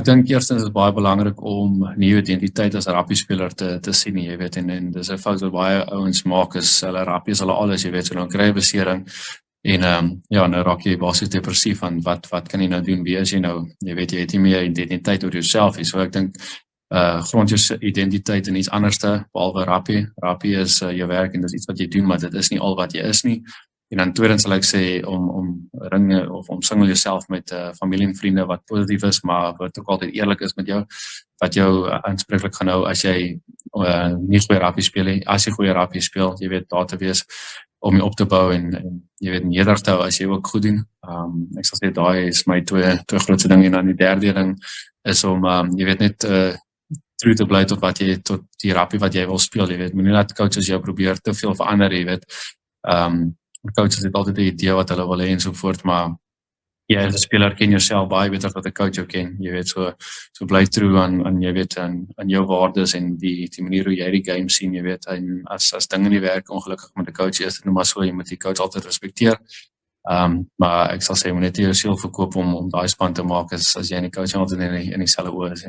Ek dink eerstens is dit baie belangrik om nuwe identiteit as rappiespeler te sien, jy weet, en dis 'n fout wat baie ouens maak, is hulle rappie is hulle alles, jy weet, so dan kry jy besering en ja, nou raak jy basies depressief van wat kan jy nou doen, wie is jy nou, jy weet, jy het nie meer identiteit oor jouself nie, so ek dink grond jou identiteit in iets anderste, behalwe rappie. Rappie is jou werk en dis iets wat jy doen, maar dit is nie al wat jy is nie. En dan tweedens sal ek sê om ringe of omsingel jouself met familie en vriende wat positief is, maar wat ook altyd eerlik is met jou, wat jou aanspreeklik gaan hou as jy nie goeie rappie speel nie. As jy goeie rappie speel, jy weet, daar te wees om jy op te bou en jy weet, nederig te hou as jy ook goed doen. Ek sal sê, daai is my twee grootste ding. En dan die derde ding is om, jy weet, net true te bly tot die rappie wat jy wil speel, jy weet, moenie dat coaches jou probeer te veel verander, jy weet. Coaches het altyd 'n idee wat hulle wil hê en so voort, maar jy as 'n speler ken jouself baie beter wat 'n coach jou ken, jy weet, so bly true aan jy weet, aan jou waardes en die manier hoe jy die game sien, jy weet, en as dinge nie werk ongelukkig met 'n coach is dit nou maar so, jy moet die coach altyd respekteer. Maar ek sal sê, moet net jou siel verkoop om daai span te maak as jy in die coach altyd in dieselfde oë is.